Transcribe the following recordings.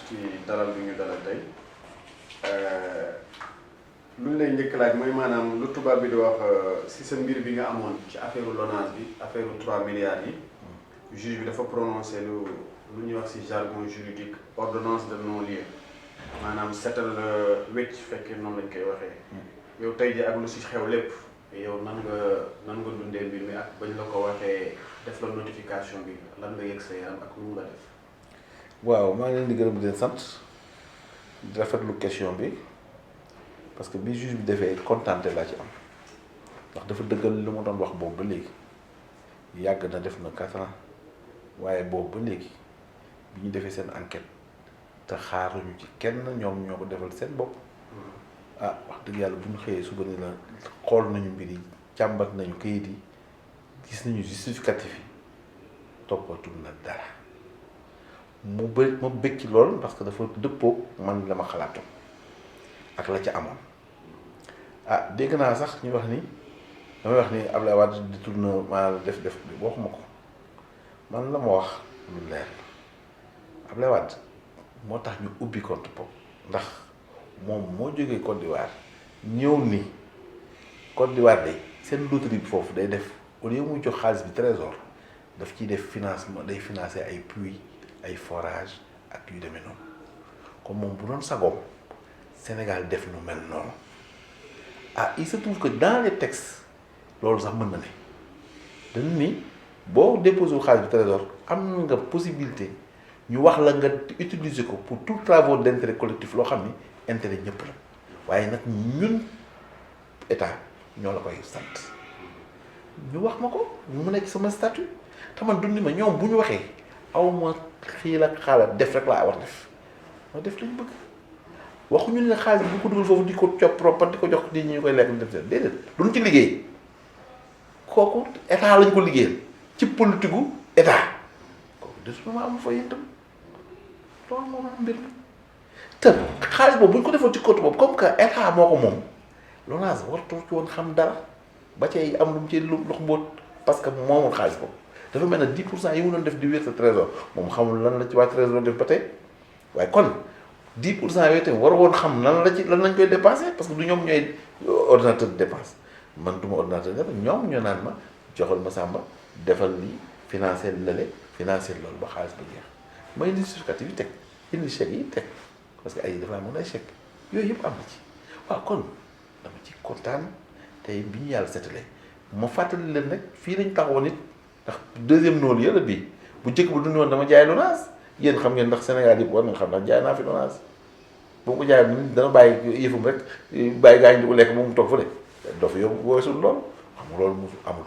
ci dalal bi ñu dalal tey lu ñu lay njëkk laaj mooy maanaam lu tubaab bi di wax si sa mbir bi nga amoon ci affaire Lonase bi affaire 3 milliards yi juge bi dafa prononcé lu ñuy wax si jargon juridique ordonnance de non-lieu maanaam seetal wécc fekkee noonu lañ koy waxee yow tey ji ak lu si xew lépp yow nan nga dundee mbir mi ak bañ la ko waxee def la notification bi lan nga yëg sa yaram ak lu mu la def. waaw maa ngi leen di gërëm di leen sant di rafetlu question bi parce que bi juge bi defee contenté laa ci am ndax dafa dëggal lu ma doon wax boobu ba léegi yàgg na def na 4 ans waaye boobu ba léegi bi ñu defee seen enquête te xaaruñu ci kenn ñoom ñoo ko defal seen bopp ah wax dëgg yàlla bu ñu xëyee suba ni la xool nañu mbir yi càmbat nañu kayit yi gis nañu justificatif yi toppatul na dara mu bëri ma bëgg ci lool parce que dafa dëppoo man la ma xalaatoon ak la ca amoon ah dégg naa sax ñu wax ni damay wax ni Abdoulaye Wade di tourné maa def bi waxuma ko man la ma wax lu leer Abdoulaye Wade moo tax ñu ubbi compte bopp ndax moom moo jógee Côte d'Ivoire ñëw ni Côte d'Ivoire day seen loterie bi foofu day def au lieu muy jox xaalis bi trésor daf ciy def financement day financer ay puits ay forage ak yu demee noonu comme moom bu doon sagoom Sénégal def nu mel noonu ah il se trouve que dans les textes loolu sax mën na ne dañu ni boo déposé wu xaalis bi trésor am nga possibilité ñu wax la nga utiliser ko pour tout travaux d'intérêt collectif loo xam ni intérêt ñëpp la waaye nag ñun état ñoo la koy sant ñu wax ma ko mu nekk sama statut te man dundi ma ñoom bu ñu waxee aw ma xiil ak xaalat def rek laa war def ma def lañ bëgg waxuñu ne xaalis bi bu ko dugal foofu di ko coproppat di ko jox di ñu koy lekk def déedéet duñ ci liggéey kooku état lañ ko liggéeyal ci politique gu état kooku détournement amu fa yéen tam loolu moo am mbir mi te xaalis boobu bu ñu ko defoon ci compte boobu comme que état moo ko moom Lonase waratu ci woon xam dara ba cay am lu mu ci lox mbóot parce que moomul xaalis boobu dafa mel ne 10% yi mu doon def di wér sa trésor moom xamul lan la ci waa trésor def ba tey waaye kon 10% yooyu tamit war woon xam lan lañ koy dépensé parce que du ñoom ñooy ordinateur de dépense man du ma ordinateur de ñoom ñoo naan ma joxal ma sàmba defal lii financer lële financer loolu ba xaalis ba jeex ma indi justificatif yi teg indi chèque yi teg parce que ay dafa amoon ay chèque yooyu yëpp am na ci waaw kon dama ci kontaan tey bi ñu yàlla setalee ma fàttali leen rek fii lañ taxawoon nit ndax deuxième noolu yëla bii bu njëkk ba dund woon dama jaay Lonase yéen xam ngeen ndax Sénégal yëpp war nga xam ndax jaay naa fi Lonase boo ko jaay nit dana bàyyi yëfum rek bàyyi gaañ di ko lekk ba mu toog fële doo fa yóbbu weesul loolu xam nga loolu mu amul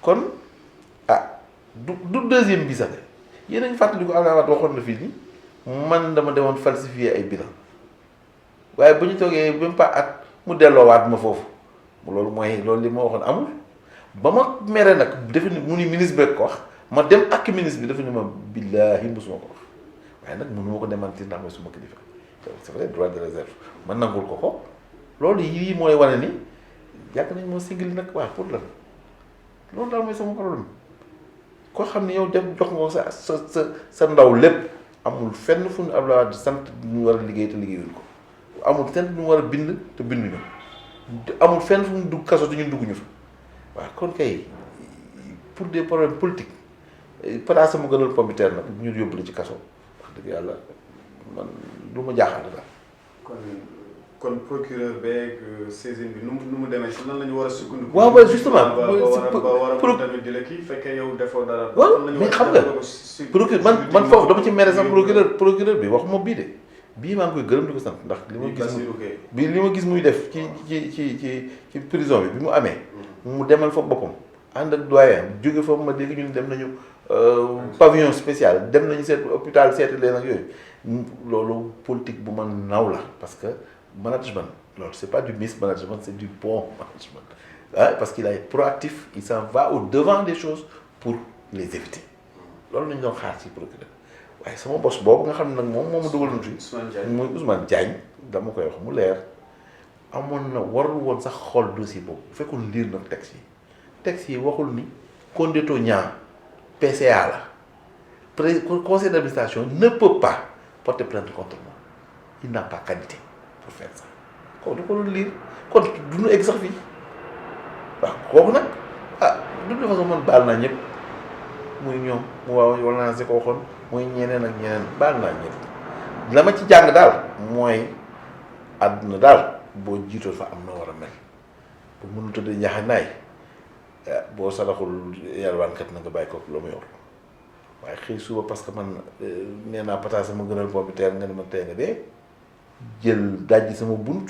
kon ah du deuxième bi sax yéen a ngi fàttali ko Abdoulaye Wade waxoon na fii ni man dama demoon falsifier ay bilan waaye bu ñu toogee même pas at mu delloowaat ma foofu loolu mooy loolu li ma waxoon amul ba ma mere nag defe ni mu ni ministre beeg ko wax ma dem ak ministre bi dafa ni ma billaahi musuma ko wax waaye nag mënu ma ko démentir ndax mooy suma kilifa c'est vrai droit de réserve man nangul ko loolu yii mooy wane ni yàgg nañ moo singali nag waaw pour lan loolu daal mooy sama problème koo xam ne yow dem jox nga sa ndaw lépp amul fenn fu ñu Abdoulaye Wade sant ñu war a liggéey te liggéeyuñ ko amul fenn fu ñu war a bind te binduñu amul fenn fu ñu dugg kaso te ñun dugguñu fa waaw kon kay pour des problèmes politiques para sama gënal pomme de terre nag ñu yóbbu la ci kaso wax dëgg yàlla man lu ma jaaxal daal. kon procureur beeg saisine bi nu mu demee si lan la ñu war a sukkandiku. waaw ba justement ba war a tamit di la kii fekkee yow defoo dara. waaw mais xam nga procureur man foofu dama ci mere sax procureur bi waxuma bii de bii maa ngi koy gërëm di ko sant ndax li ma gis muy def ci prison bi mu amee. mu demal fa boppam ànd ak doyen jóge fa ma dégg ñu dem nañu pavillon spécial dem nañu seet hôpital seeti leen ak yooyu loolu politique bu ma naw la parce que management loolu c'est pas du mismanagement c'est du bon management parce qu'il est proactif il s'en va au devant des choses pour les éviter loolu lañu doon xaar ci procureur waaye sama boss boobu nga xam ne nag moom moo ma dugal fi muy Ousmane Diagne dama koy wax mu leer amoon na warul woon sax xool dossier boobu bu fekkoon lire na texte yi waxul ni Condé Niang PCA la conseil d'administration ne peut pas porter plainte contre moi il n'a pas qualité pour faire ça kooku da ko doon lire kon du ñu egg sax fii waaw kooku nag de toute façon man baal naa ñëpp muy ñoom mu waaw wala naa si ko waxoon muy ñeneen ak ñeneen baal naa ñëpp la ma ci jàng daal mooy àdduna daal boo jiitoo fa am na war a mel bu mënu tëdd ñaxanaay boo saraxul yalwaankat na nga bàyyi ko la mu yor waaye xëy suba parce que man nee naa pataas sama gënal boobu teel nga ne ma tey nga dee jël dajji sama bunt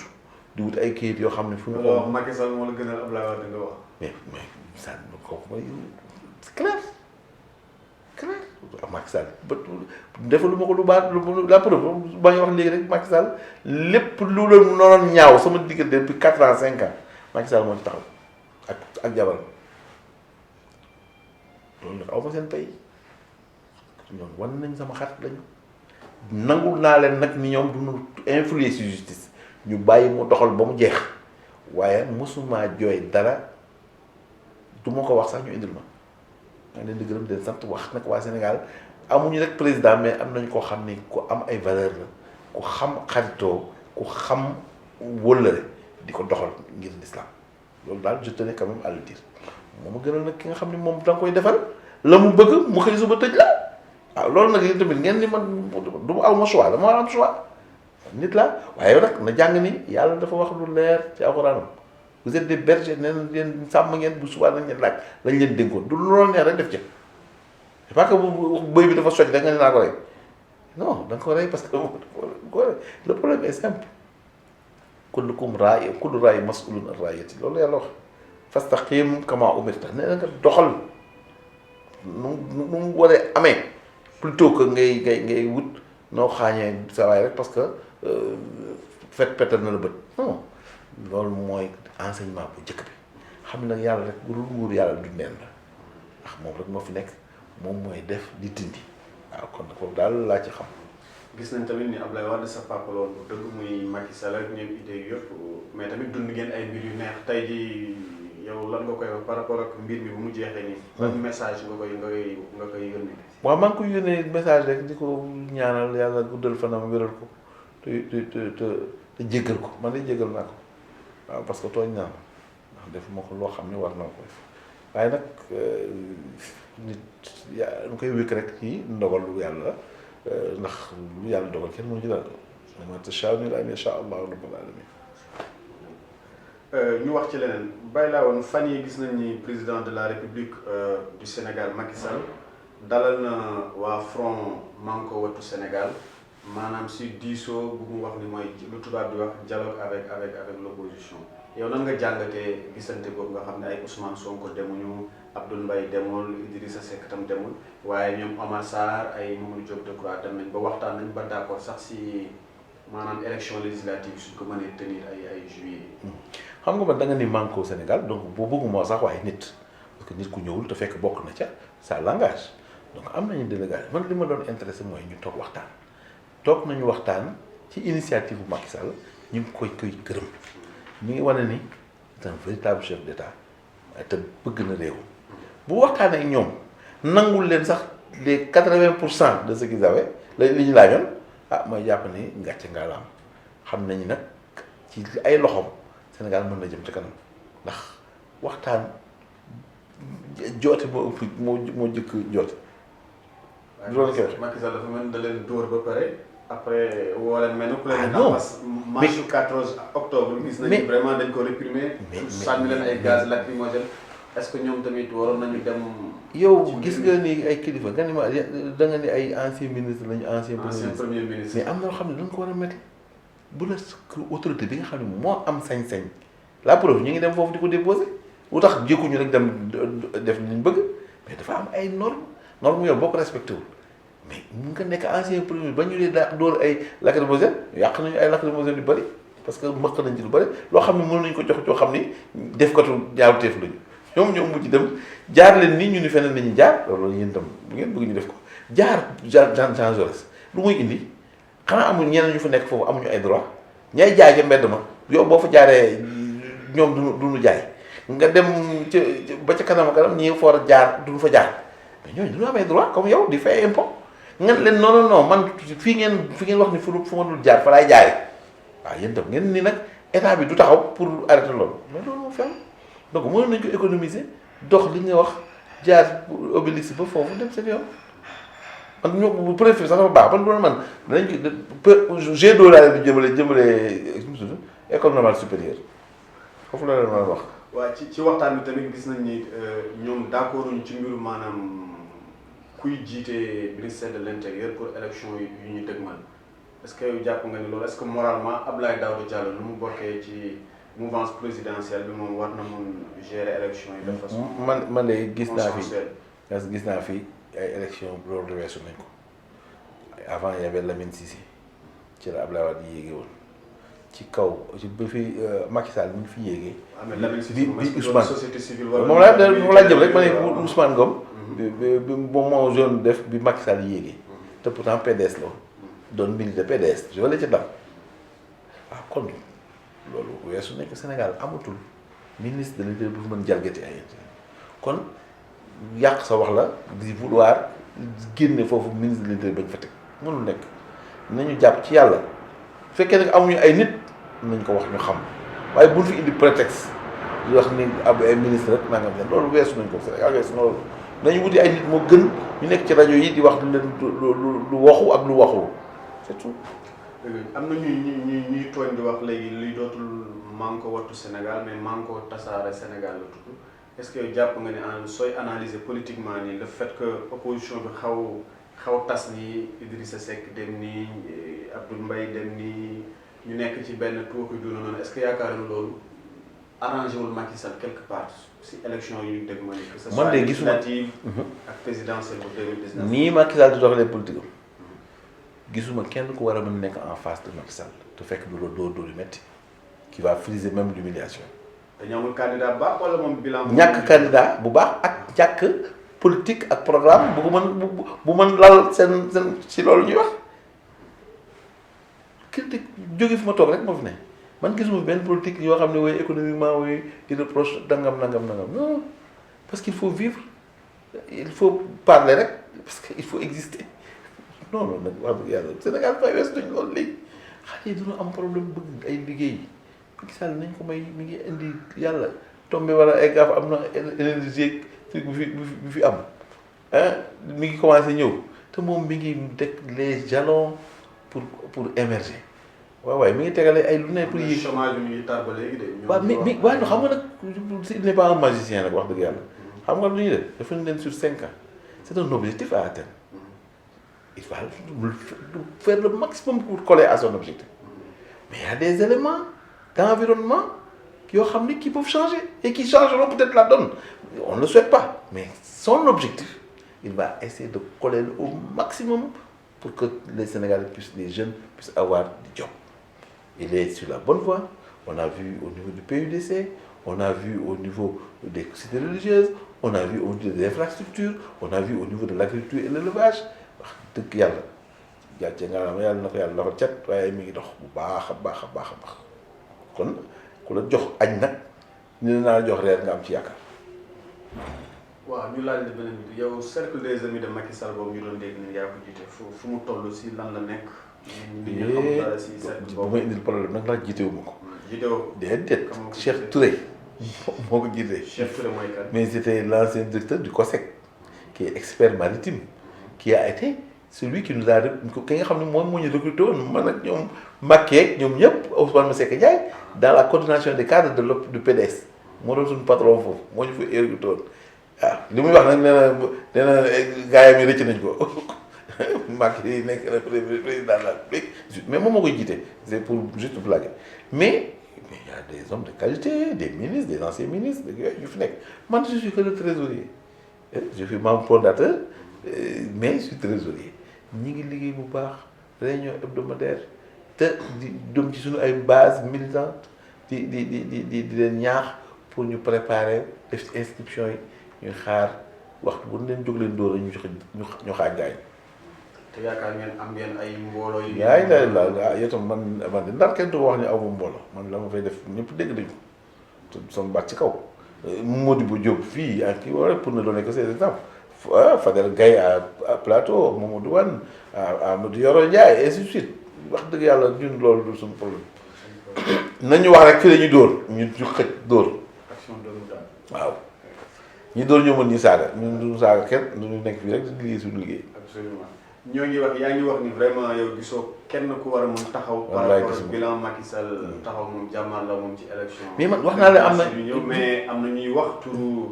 di wut ay kayit yoo xam ne fu mu wax Macky Sall moo la gënal Abdoulaye Wade nga wax. mais ça kooku mooy c'est clair Macky Sall ba defalu ma ko lu baax la preuve ba ñu wax léegi rek Macky Sall lépp lu la noonu ñaaw sama diggante depuis 4 ans 5 ans Macky Sall moo ci taxaw ak jabaram loolu nag aw ma seen pay ñoom wan nañ sama xarit lañu nangul naa leen nag ni ñoom duñu influer ci justice ñu bàyyi mu doxal ba mu jeex waaye mosuma jooy dara du ma ko wax sax ñu indil ma maa ngi leen di gërëm di leen sant wax nag waa Sénégal amuñu rek président mais am nañu koo xam ni ku am ay valeur la ku xam xaritoo ku xam wëllëre di ko doxal ngir l'islam loolu daal je tenais quand même à le dire moo ma gënal nag ki nga xam ne moom da nga koy defal la mu bëgg mu xëy suba tëj la waaw loolu nag yéen tamit ngeen ni man du ma aw ma choix dama war a am choix nit la waaye yow nag na jàng ni yàlla dafa wax lu leer ci alxuraanam vous êtes des bergers nee na leen sàmm ngeen bu subaa nañ leen laaj lañ leen dénkoon du loolu neex rek def ca c'est pas que bëy bi dafa soj da nga ne naa ko rey non da nga ko rey parce que le problème est simple kullukum raay kullu raay mas'ulun an raayati loolu yàlla wax fastaqim kama umirta nee na nga doxal nu mu waree amee plutôt que ngay wut noo xaañee sa waay rek parce que petal na la bët non loolu mooy enseignement bu njëkk bi xam ne yàlla rek bu dul nguur yàlla du neen la ndax moom rek moo fi nekk moom mooy def di dindi waaw kon foofu daal laa ci xam. gis nañ tamit ni Abdoulaye Wade sa papa la woon bu dëgg muy Macky Sall ak ñoom idée yëpp mais tamit dund ngeen ay mbir yu neex tey jii yow lan nga koy wax par rapport ak mbir mi bu mu jeexee nii. ban message nga koy yónnee. waaw maa ngi koy yónnee message rek di ko ñaanal yàlla guddal fanam wéral ko te jéggal ko man de jéggal naa ko waaw parce que tooñ naa ma ndax def ma ko loo xam ne war naa ko def waaye nag nit nu koy wékk rek ci ndogalu yàlla ndax lu yàlla dogal kenn mënu ci dara ma tashaa'uuna illaa an yashaa Allaahu rabbul aalamiin. ñu wax ci leneen bàyyi laa woon fan yi gis nañ ni président de la République du Sénégal Macky Sall dalal na waa Front Manko Wattu Sénégal maanaam si diisoo bu mu wax ni mooy lu tubaab di wax dialogue avec l'opposition yow nan nga jàngatee gisante boobu nga xam ne ay Ousmane Sonko demuñu Abdoul Mbaye demul Idrissa Seck tam demul waaye ñoom Omar Sarr ay Mamadou Diop Decroix dem nañ ba waxtaan nañ ba d'accord sax si maanaam élection législative suñ ko mënee tenir ay juillet. xam nga man da nga ni Manko Sénégal donc boo bëgguma sax waaye nit parce que nit ku ñëwul te fekk bokk na ca ça l'engage donc am nañu délégation man li ma doon intéressé mooy ñu toog nañu waxtaan ci initiative bu Macky Sall ñu ngi koy gërëm ñu ngi wane ni c'est un véritable chef d'État te bëgg na réew bu waxtaanee ak ñoom nangul leen sax les 80% de ce qu'ils avaient li ñu laajoon mooy jàpp ni ngàcce ngaalaam xam nañu nag ci ay loxoom Sénégal mën na jëm ci kanam ndax waxtaan joote moo jëkk joote. loolu koy wax Macky Sall dafa mel da leen dóor ba pare après woo leen mel ni ku leen. non marche 14 octobre. gis nañu vraiment dañ ko réprimer. sànni leen ay gaz lacrymogène est-ce que ñoom tamit waroon nañu dem. yow gis nga ni ay kilifa nga ni ma da nga ni ay ancien ministre lañu ancien premier ministre mais am na loo xam ne dañ ko war a métti bu la autorité bi nga xam ne moo am sañ-sañ la preuve ñu ngi dem foofu di ko déposer lu tax jékkuñu rek dem def li ñu bëgg mais dafa am ay normes yow boo ko respecté wul mais mun nga nekk ancien premier ba ñu dee door ay lacrymogène yàq nañu ay lacrymogène yu bëri parce que mëq nañ ci lu bëri loo xam ne mën nañu ko jox joo xam ni def katu ñaawteef lañu ñoom mujj dem jaar leen nii ñu ni feneen nañu jaar loolu yéen itam bu ngeen bëgg ñu def ko jaar Jean Jaurès lu muy indi xanaa amul ñeneen ñu fa nekk foofu amuñu ay droit ñay jaay ca mbedd ma yow boo fa jaaree ñoom duñu jaay nga dem ba ca kanam ñi fa war a jaar duñu fa jaar mais ñooñu dañoo amee droit comme yow di fay impôt ngeen leen non man fii ngeen wax ni fu ma dul jaar fa laay jaare waaw yéen tam ngeen ni nag état bi du taxaw pour arrêter loolu mais loolu moo fi am donc mënoon nañu ko économiser dox li nga wax jaar Obélisque ba foofu dem seen yoon man ñoo préfet sax dafa baax man bu doon man danañ G2 laa leen di jëmale école normale supérieure foofu la leen mën a wax. waaw ci waxtaan bi tamit gis nañ ni ñoom d'accord uñ ci mbiru maanaam kuy jiite ministère de l'intérieur pour élection yu ñu dëgmal est-ce que yow jàpp nga ni loolu est-ce que moralement Abdoulaye Daouda Diallo nu mu bokkee ci mouvance présidentielle bi moom war na mun gérer élection yi de façon man de gis naa fi ay élection loolu weesu nañ ko avant y avait Lamine Cissé ci la Abdoulaye Wade yéege woon ci kaw ci ba fi Macky Sall mi ngi fi yéegee. bi Ousmane société civile moom laa jëm rek ma ne Ousmane Ngom. bi moom moo jaune def bi Macky Sall yéegee. te pourtant PDS la doon milité PDS je la ci dam waaw kon loolu weesu nekk Sénégal amatul ministre de l'Intérieur bu fi mën jalgati ay kon yàq sa wax la di vouloir génne foofu ministre de l'Intérieur bañ fa teg mënul nekk nañu jàpp ci yàlla bu fekkee nag amuñu ay nit nañ ko wax ñu xam waaye buñ fi indi prétexte di wax ni ab ay ministre rek nangam leen loolu weesu nañ ko Sénégal weesu na loolu nañu wuti ay nit moo gën ñu nekk ci rajo yi di wax lu leen lu waxu ak lu waxul c'est tout. am na ñuy tooñ di wax léegi luy dootul manko wattu Sénégal mais manko tasaare Sénégal la tudd est-ce que jàpp nga ne sooy analyser politiquement ni le fait que opposition bi xaw tas ni Idrissa Seck dem nii Abdoul Mbaye dem nii ñu nekk ci benn tuuti dund noonu est-ce que yaakaar na loolu arrangé wul Macky Sall quelque part si élection yu ñu dégg ma ni que ce soit législative ak présidentielle bu 2019 nii Macky Sall di doxalee politique gisuma kenn ku war a mën nekk en face de Macky Sall te fekk du la dóor yu métti qui va friser même l'humiliation. dañu amul candidat bu baax wala moom bilan. ñàkk candidat bu baax ak ñàkk politique ak programme bu mën lal seen ci loolu ñuy wax critique jóge fi ma toog rek moo fi ne man gisuma benn politique yoo xam ne wooy économiquement wooy irréproche nangam non parce qu'il faut vivre il faut parler rek parce que il faut exister. non nag wax dëgg yàlla Sénégal fay wees nañ loolu léegi xale yi dina am problème bëgg ay liggéey Macky Sall nañ ko may mi ngi indi yàlla tombé wala ay gaaf am na énergie bu fi am mi ngi commencé ñëw te moom mi ngi teg les jalons pour émerger waaye mi ngi tegale ay lu ne pour yéeg chômage bi mi ngi tar ba léegi de. waaw mais waaye xam nga nag il n'est pas un magicien nag wax dëgg yàlla xam nga lu ñuy def dafa leen sur 5 ans c'est un objectif à atteindre. Il va faire le maximum pour coller à son objectif. Mais il y a des éléments d'environnement qui peuvent changer et qui changeront peut-être la donne. On ne le souhaite pas. Mais son objectif, il va essayer de coller au maximum pour que les Sénégalais les jeunes puissent avoir du job. Il est sur la bonne voie. On a vu au niveau du PUDC, on a vu au niveau des cités religieuses, on a vu au niveau des infrastructures, on a vu au niveau de l'agriculture et l'élevage. dëgg yàlla gàcce nga xam yàlla na ko yàlla dafa cet waaye mi ngi dox bu baax a baax kon ku la jox añ nag ñu ne naa la jox reer nga am ci yaakaar. waaw ñu laaj la beneen bi yow cercle des amis de Macky Sall boobu ñu doon dégg ni yaa ko jiite fu mu toll si lan la nekk. ñu xam dara si cercle boobu bu ma indil problème nag ndax jiitewu ma ko. jiitewoo déedéet Cheikh Touré moo ko jiite. Cheikh Touré mooy kan. mais c'était l'ancien directeur du COSEC qui est expert maritime qui a été celui qui nous a ki nga xam ne moom moo ñu recruté woon man ak ñoom Macky ñoom ñëpp Ousmane Masseck Ndiaye dans la coordination des cadres du PDS moo doon suñu patron foofu moo ñu fa recruté woon waaw li muy wax nag nee na gaayam yi rëcc nañ ko Macky nekk na président de la République mais moom moo koy jiite c'est pour juste blaguer mais il y a des hommes de qualité des ministres des anciens ministres yu fi nekk man je suis que le trésorier je suis membre fondateur mais je suis trésorier ñi ngi liggéey bu baax réunion hebdomadaire te di dem ci suñu ay base militante di leen ñaax pour ñu préparer def ci inscription yi ñuy xaar waxtu bu leen jóg leen dóor ñu ñu xaaj gaañ. te yaakaar ngeen ay mbooloo yi. yaay la yow tam man de ndar kenn du wax ñu aw ma mbooloo man la ma fay def ñëpp dégg nañu te sama baat ci kaw Modibo Diop fii ak kii wala pour ne donner que ces exemples Fadel Gaye à Plateau Mamadou Wane Amadou Yoro Ndiaye et ainsi de suite wax dëgg yàlla ñun loolu du suñu problème nañu wax rek fi la ñuy dóor ñu xëj dóor waaw ñi dóor ñoo mën ñu saaga ñun duñu saaga kenn duñu nekk fii rek di liggéey suñu liggéey. absolument ñoo ngi wax yaa ngi wax ni vraiment yow gisoo kenn ku war a mun taxaw. par rapport ak bilan Macky Sall taxaw moom jàmmal la moom ci élection. mais man wax naa la am na mais am na ñuy wax turu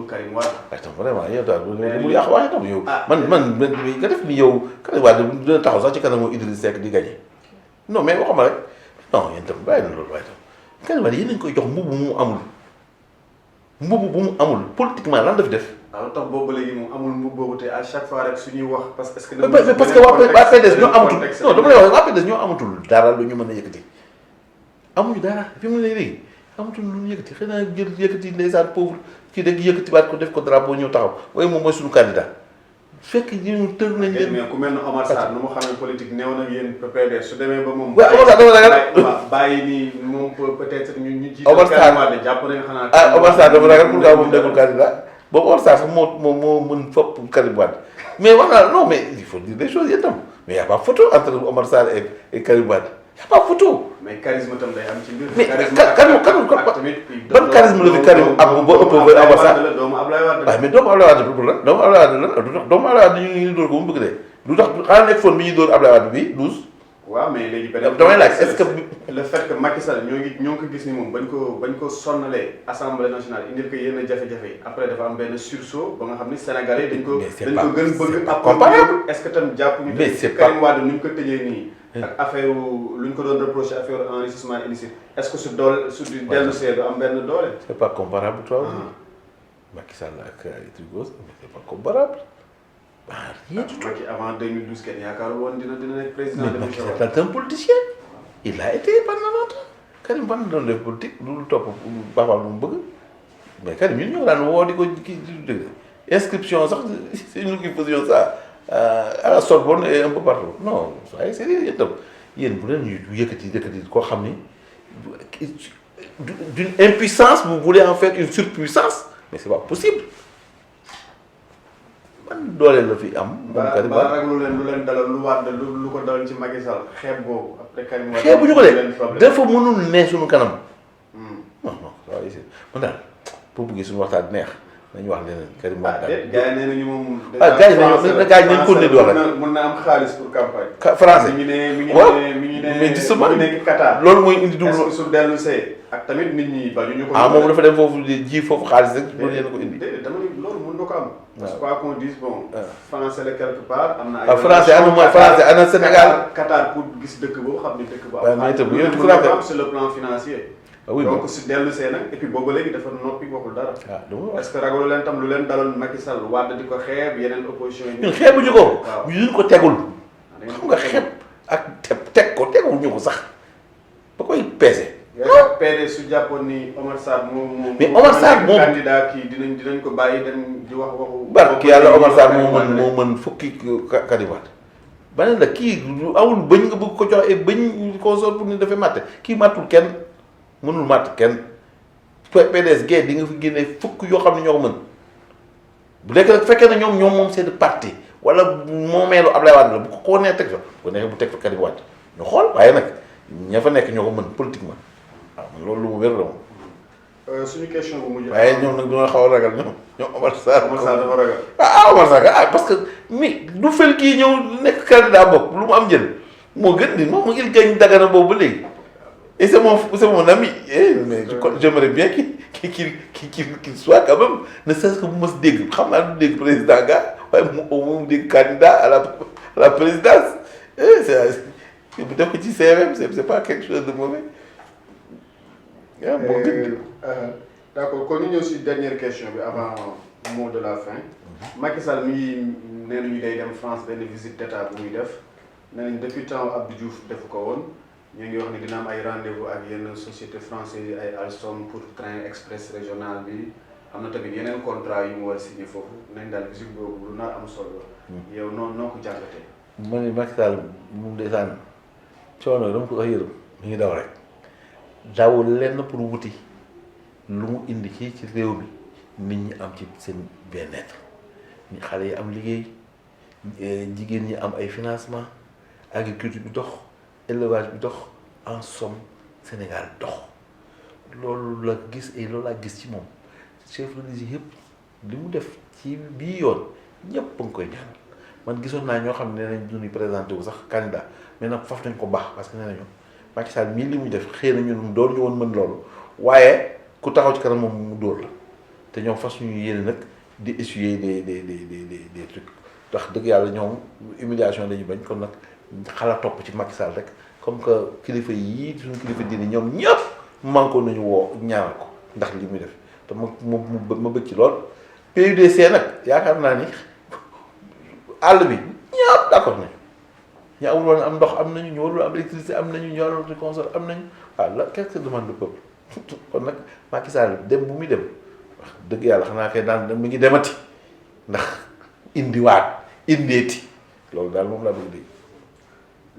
Karim Wade. waaye tam vraiment yow daal bu yàq waaye tam yow. man nga def ni yow Karim Wade dina taxaw sax ci kanamu Idriss Seck di gagné non mais waxuma rek non yéen tam bàyyi na loolu waaye tam Karim Wade yéen a ngi koy jox mbubu bu mu amul politiquement lan daf def. waaw tax boobu léegi moom amul mbubu boobu te à chaque fois rek suñuy wax parce que. mais parce que waa PDS ñoo amatul non dama lay wax waa PDS ñoo amatul dara lu ñu mën a yëkkati amuñu dara fi mu ne léegi amatul lu ñu yëkkati xëy na jël yëkkati ndeysaan pauvre kii rek yëkkatiwaat ko def ko drapeau ñëw taxaw waaye moom mooy suñu candidat fekk ñu tënk nañ leen. mais ku mel ne Omar Sarr nu mu xamee politique néew na yéen PDS su demee ba moom. waaw Omar Sarr dama ragal bàyyi nii moom peut-être ñu jiital. Omar Sarr jàpp nañu xanaa. Omar Sarr dama ragal pourquoi moom nekkul candidat boobu Omar Sarr sax moo mën fopp Karim Wade mais wax naa non mais il faut dire des choses yéen tam mais y a pas photo entre Omar Sarr et Karim Wade y a pas photo. mais charisme tam day am ci mbir. mais ban charisme la fi Karim am ba ëpp ba Omar Sarr doomu Ablaye Wade waaw mais doomu Ablaye Wade pour lan doomu Ablaye Wade lan du tax doomu Ablaye Wade ñu dóor ko mu bëgg de du tax xanaa nekk foon bi ñuy dóor Ablaye Wade bi 12. waaw mais léegi beneen damay laaj est-ce que le fait que Macky Sall ñoo ngi ko gis ni moom bañ ko sonnalee assemblée nationale indil ko yenn jafe-jafe yi après dafa am benn sursaut ba nga xam ni sénégalais dañ ko gën bëgg comparable est-ce que tam jàpp ñu Karim Wade nu ñu ko tëjee nii ak affaire lu ñu ko doon reproché affaire enrichissement illicite est-ce que su dellu see du am benn doole. c'est pas comparable toi aussi Macky Sall ak ay trigos mais c'est pas comparable. Rien du tout. Avant 2012 kenn yaakaarul woon dina nekk président de Macky Sall c'est un politicien il a été pendant longtemps Karim ban doon def politique lu topp papaam lu mu bëgg mais Karim ñun ñoo daan woo di ko kii dëgg inscription sax c'est nous qui faisions ça à la Sorbonne et un peu partout non soyez sérieux yéen tam yéen bu leen ñu yëkkati koo xam ni d'une impuissance vous voulez en faire une surpuissance mais c'est pas possible. man doole la fi am. ba rek lu leen dalal lu Wade lu ko dalal ci Macky Sall xeeb boobu après Karim Wade xeebuñu ko de dafa mënul ne suñu kanam. non waaw man daal boo bëggee suñu waxtaan neex nañu wax leneen Karim Wade daal. gars yi nee nañu moom. gars yi nañu ko ne di wax rek. mën na am xaalis pour campagne. français mi ngi ne nekk Qatar. loolu mooy indi dugub est-ce que su dellu see ak tamit nit ñi bañu ñu ko. moom dafa dem foofu ji foofu xaalis rek loolu yéen a ko indi. dama ni loolu mën na ko am. parce que quoi qu'on dise bon. français la quelque part am na ay. français ana Sénégal. Qatar pour gis dëkk boobu xam ni dëkk bu am. waaw mais itam yéen français sur le plan financier. oui donc su dellu see nag et puis boobu léegi dafa noppi waxul dara. est-ce que ragalu leen tam lu leen daloon Macky Sall Wade di ko xeeb yeneen opposition yi. ñun xeebuñu ko. waaw ñu ko tegul. xam nga xeeb ak teg ko teguñu ko sax ba koy peese. non PDS su jàppoon ni Omar Sarr moom. mais Omar Sarr moom candidat kii dinañ ko bàyyi dem di wax waxu. barki yàlla Omar Sarr moo mën fukki Karim Wade ba ne la kii awul bëñ nga bëgg ko jox et bëñ consort pour ni dafay màtte kii màttul kenn mënul màtt kenn PDS gay di nga fi génne fukk yoo xam ne ñoo ko mën bu nekk nag fekkee ne ñoom moom seen parti wala moomeelu Ablaye Wade la bu ko nee teg fa bu ko neexee bu teg fa Karim Wade ñu xool waaye nag ña fa nekk ñoo ko mën politiquement. loolu lu mu wér la moom. suñu question bu mujj. waaye ñoom nag dañoo xaw a ragal ñoom Omar Sarr. Omar Sarr dafa ragal. Omar Sarr parce que mais du fel kii ñëw nekk candidat bokk lu mu am jël moo gën di moom il gagne Dagana boobu ba léegi et c'est mon ami mais j'aimerais bien qu'il soit quand même ne serait-ce que bu mës dégg xam naa du dégg président ga waaye mu dégg candidat à la présidence bu def ko ci CRM c'est pas quelque chose de mauvais. d'accord kon ñu ñëw si dernière question bi avant mot de la fin. Macky Sall mi ngi nee nañu day dem France benn visite d'état bu muy def nee nañ depuis temps Abdou Diouf defu ko woon ñu ngi wax ni dina am ay rendez-vous ak yenn société française yi ay Alstom pour train express régional bi am na tamit yeneen contrat yu mu war a signé foofu nañ daal visite boobu lu nar am solo yow noo ko jàngatee. ma ne Macky Sall moom ndeysaan coono dama ko wax yërëm mi ngi daw rek. daawul lenn pour wuti lu mu indi ci réew mi nit ñi am ci seen bien-être ñi xale yi am liggéey jigéen ñi am ay financement agriculture bi dox élevage bi dox en somme Sénégal dox loolu la gis et loolu laa gis ci moom chef religieux yëpp li mu def ci bii yoon ñëpp a ngi koy ñaan man gisoon naa ñoo xam ne nee nañ duñu présenté wu sax candidat mais nag faf nañ ko baax parce que nee nañu Macky Sall mii li muy def xëy na ñun doon ñu woon mën loolu waaye ku taxaw ci kanam moom mu dóor la te ñoom fas ñu yéene nag di essuyer des trucs ndax dëgg yàlla ñoom humiliation lañu bañ kon nag xalaat topp ci Macky Sall rek comme que kilifa yii suñu kilifa diine ñoom ñëpp manko nañu woo ñaanal ko ndax li muy def te ma bëgg ci lool PUDC nag yaakaar naa ni àll bi ñëpp d'accord nañu ñu amul woon am ndox am nañu ñu warul am électricité am nañu ñu warul console am nañu waaw la qu'est-ce que demande le peuple kon nag Macky Sall dem bu muy dem wax dëgg yàlla xanaa kay daan mi ngi demati ndax indiwaat indeeti loolu daal moom laa bëgg dégg.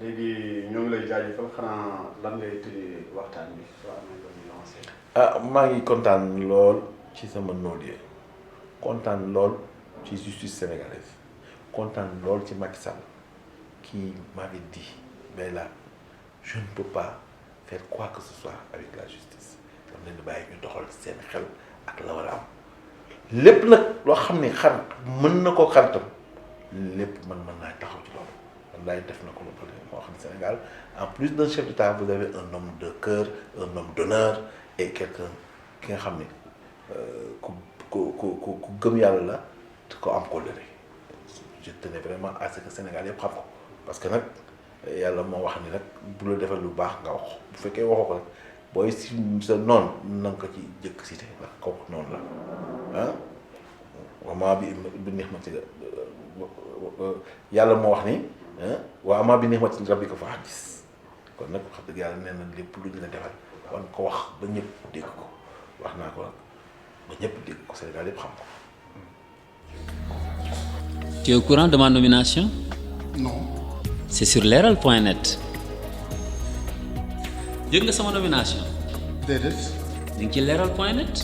léegi ñoo ngi lay jaajëfal xanaa lan ngay tëjee waxtaan bi soo amee lu ñuy lancé. maa ngi kontaan lool ci sama noolier kontaan lool ci justice sénégalaise kontaan lool ci Macky Sall qui m'avait dit mais là je ne peux pas faire quoi que ce soit avec la justice dam leen di bàyyi ñu doxal seen xel ak la war a am lépp nag loo xam ne xar mën na ko xaritam lépp mën naa taxaw ci loolu wallaay def na ko ba pare moo xam Sénégal en plus d'un chef d'État vous avez un homme de cœur un homme d'honneur et quelqu'un ki nga xam ne ku gëm yàlla la te ko am ko lëre je tenais vraiment à ce que Sénégal yëpp xam ko parce que nag yàlla moo wax ni nag bu la defal lu baax nga wax bu fekkee waxoo ko rek booy si sa noonu na nga ko ci jëkk cité ndax kooku noonu la ah wamaa bi nixmati yàlla moo wax ni waa amaa bi nixmati rabbika fa haddis kon nag wax dëgg yàlla nee na lépp lu ñu la defal wan ko wax ba ñëpp dégg ko wax naa ko nag ba ñëpp dégg ko Sénégal yëpp xam ko. Tu es au courant de ma nomination? Non. C'est sur leral.net. yëg nga sama nomination? Déedéet. ñu ngi ci leral.net.